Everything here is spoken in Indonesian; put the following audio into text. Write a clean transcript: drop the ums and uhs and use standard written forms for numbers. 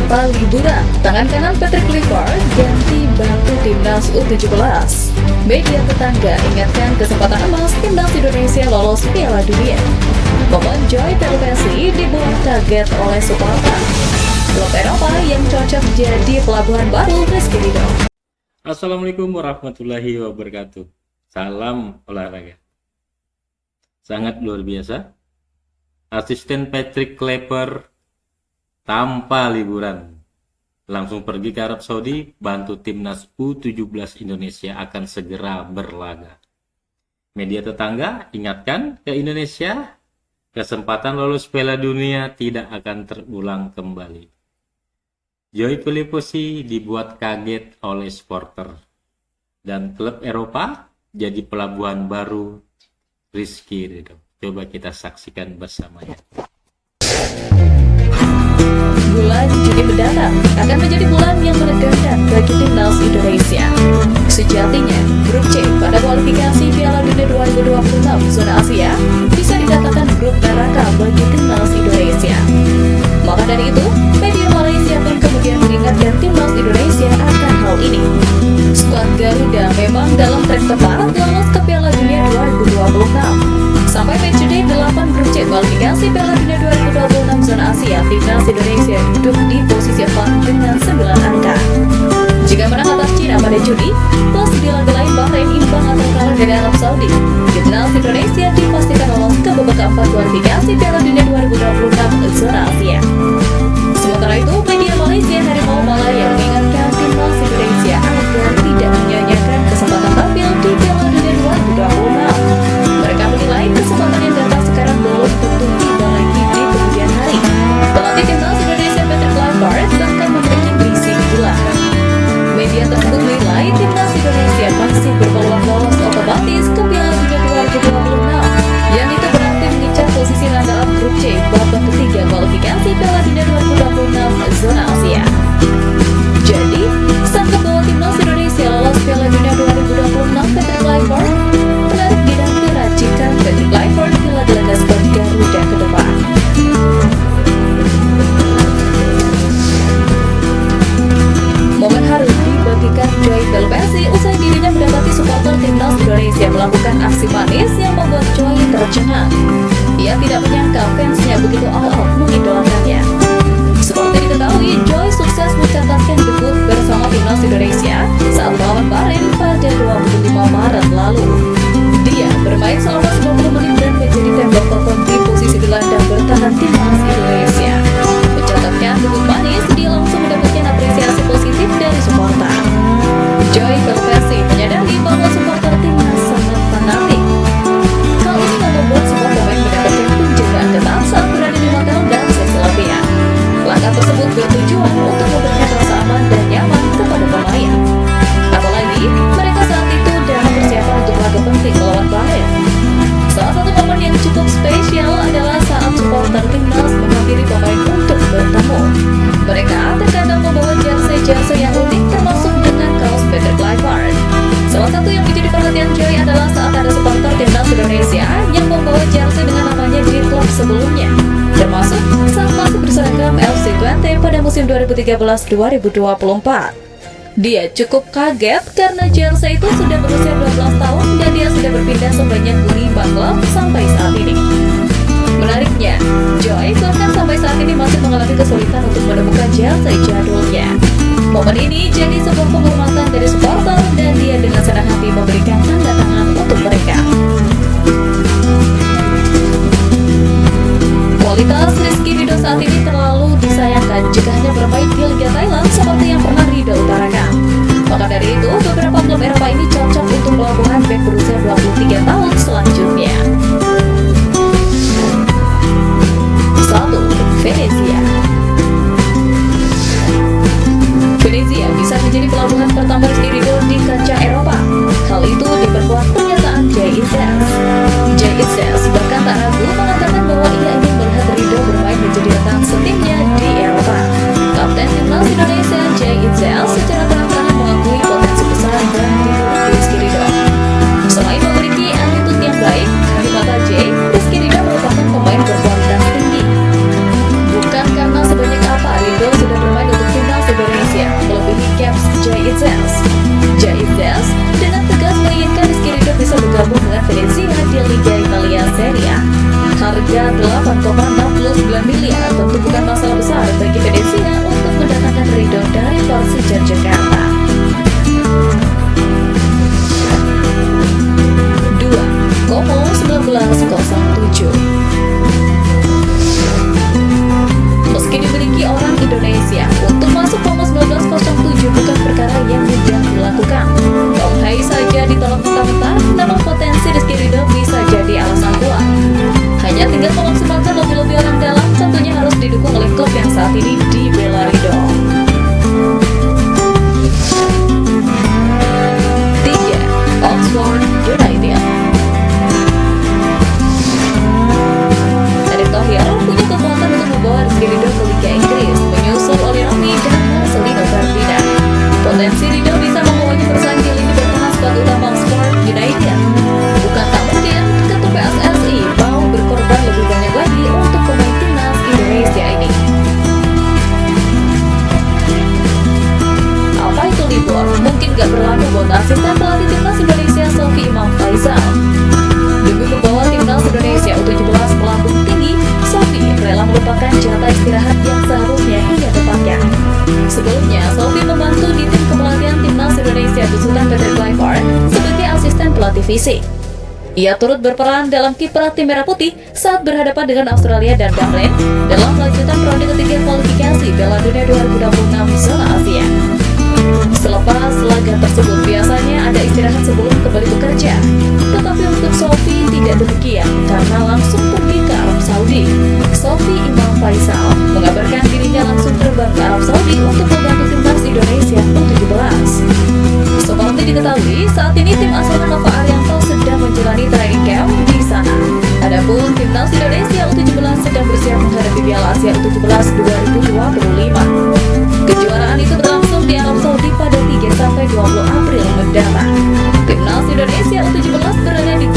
tanpa liburan. Tangan kanan Patrick Kluivert ganti bantu timnas U17. Media tetangga ingatkan kesempatan emas timnas Indonesia lolos Piala Dunia. Momen Joy Pelopesi dibuat kaget oleh supporter. Klub Eropa yang cocok jadi pelabuhan baru Rizky Ridho. Assalamualaikum warahmatullahi wabarakatuh. Salam olahraga. Sangat luar biasa. Asisten Patrick Kluivert tanpa liburan langsung pergi ke Arab Saudi bantu timnas U17 Indonesia akan segera berlaga. Media tetangga ingatkan ke Indonesia, kesempatan lolos Piala Dunia tidak akan terulang kembali. Joy Pelopesi dibuat kaget oleh supporter dan klub Eropa jadi pelabuhan baru Rizky Ridho. Coba kita saksikan bersamanya. Bulan Juni mendatang akan menjadi bulan yang menegangkan bagi timnas Indonesia. Sejatinya, grup C pada kualifikasi Piala Dunia 2026 zona Asia bisa dikatakan grup neraka bagi timnas Indonesia. Maka dari itu, media Malaysia pun kemudian mengingatkan timnas Indonesia akan hal ini. Skuad Garuda memang dalam tren tepat lolos ke Piala Dunia 2026. Sampai match day 8 grup C kualifikasi Piala Dunia 2026 zona Asia, timnas Indonesia duduk di posisi 4 dengan 9 angka. Jika menang atas Cina pada Juni, plus di laga lain Bahrain imbang atau kalah dari Arab Saudi, timnas Indonesia dipastikan lolos ke babak keempat kualifikasi Piala Dunia 2026 zona Asia. Sementara itu, media Malaysia Harimau Malaya mengingatkan timnas Indonesia agar tidak menyanyiakan kesempatan tampil di Piala Dunia 2026. Mereka menilai kesempatan yang datang sekarang belum tentu tiba lagi di kemudian hari. Pelatih timnas Indonesia Patrick Kluivert bahkan memiliki berisi di belakang. Media tersebut menilai timnas Indonesia masih berpeluang lolos otomatis ke Piala Dunia 2026, yang itu berarti mengincar posisi runner-up grup C babak ketiga kualifikasi Piala Dunia 2026 zona Asia. Jadi, sangka bahwa timnas Indonesia lolos Piala Dunia 2026 Patrick Kluivert menarik dinanti racikan Patrick Kluivert di laga-laga skuad Garuda ke depan. Momen haru dibagikan Joy Pelopesi usai dirinya mendapati supporter timnas Indonesia melakukan aksi manis yang membuat Joy tercengang. Ia tidak menyangka fansnya begitu all-out mengidolakannya. Seperti diketahui, Joy sukses mencatatkan debut bersama timnas Indonesia saat melawan Bahrain pada 25 Maret lalu. Dia bermain selama 90 menit dan menjadi tembok kokon di posisi gelandang bertahan timnas Indonesia. Mencatatkan debut manis, dia langsung mendapatkan apresiasi positif dari supporter. Joy Pelopesi menyadari bahwa supporter timnas sangat fanatik. Hal ini membuat semua pemain mendapatkan penjagaan ketat saat berada di hotel dan sesi latihan. Langkah tersebut bertujuan untuk memberikan rasa aman dan nyaman kepada pemain. Apalagi mereka saat itu dalam persiapan untuk laga penting melawan Bahrain. Salah satu momen yang cukup spesial adalah saat supporter timnas menghampiri pemain untuk bertemu. Mereka terkadang membawa jersey yang unik termasuk dengan kaos Patrick Kluivert. Salah satu yang menjadi perhatian Joy adalah saat ada supporter timnas Indonesia yang membawa jersey dengan namanya di klub sebelumnya, termasuk saat masih berseragam FC20 pada musim 2013-2024. Dia cukup kaget karena jersey itu sudah berusia 12 tahun dan dia sudah berpindah sebanyak 5 klub sampai saat ini. Menariknya, Joy bahkan sampai saat ini masih mengalami kesulitan untuk menemukan jersey jadulnya. Momen ini jadi sebuah penghormatan dari supporter dan dia dengan senang hati memberikan tanda tangan untuk mereka. Kualitas Rizky Ridho saat ini terlalu disayangkan jika hanya bermain di Liga Thailand seperti yang pernah Ridho utarakan. Maka dari itu, beberapa klub Eropa ini cocok untuk pelabuhan bek berusia 23 tahun selanjutnya. 1. Venezia. Venezia bisa menjadi pelabuhan pertama Rizky Ridho di kancah Eropa. Hal itu diperkuat pernyataan Jay Izzez bahkan tak ragu mengatakan bahwa ia ingin melihat Ridho bermain menjadi rekan setimnya di Eropa. Kapten timnas Indonesia Jay Izzez secara terang-terangan mengakui potensi besar dan diburu Rizky Ridho. Selain memiliki attitude yang baik, bukan masalah besar bagi Venezia untuk mendatangkan Ridho dari Persija Jakarta. 2. Como 1907. Meski dimiliki orang Indonesia, untuk masuk Como 1907 bukan perkara yang mudah dilakukan. Tom Hai saja ditolak mentah-mentah, namun potensi Rizky Ridho bisa jadi alasan kuat. Hanya tinggal memaksimalkan lobby-lobby orang dalam, tentunya harus didukung oleh klub yang saat ini dibela Ridho. 3. Oxford United. Erick Thohir punya kekuatan untuk membawa Rizky Ridho ke Liga Inggris, menyusul Oli Rami dan Marcelino Ferdinand. Potensi Ridho bisa membawanya bersaing di lini bertahan skuad utama Oxford United. Bukan tak mungkin ketua PSSI mau berkorban lebih banyak lagi untuk pemain timnas Indonesia ini. Apa itu libur? Mungkin gak berlaku buat asisten pelatih timnas Indonesia Sofi Imam Faisal. Demi membawa timnas Indonesia U17 melambung tinggi, Sofi rela melupakan jatah istirahat yang seharusnya ia tepatkan. Sebelumnya, Sofi membantu di tim kepelatihan timnas Indonesia besutan Patrick Kluivert sebagai asisten pelatih fisik. Ia turut berperan dalam kiprah tim Merah Putih saat berhadapan dengan Australia dan Bahrain dalam lanjutan ronde ketiga kualifikasi Piala Dunia 2026 zona Asia. Selepas laga tersebut biasanya ada istirahat sebelum kembali bekerja, tetapi untuk Sofi tidak demikian karena langsung pergi ke Arab Saudi. Sofi Imam Faisal mengabarkan dirinya langsung terbang ke Arab Saudi untuk membantu timnas Indonesia U17. Seperti diketahui, saat ini tim asuhan Nova Arianto sedang menjalani training camp di sana. Adapun timnas Indonesia U17 sedang bersiap menghadapi Piala Asia U17 2025. Kejuaraan itu berlangsung di Arab Saudi pada 3-20 April mendatang. Timnas Indonesia U17 berada di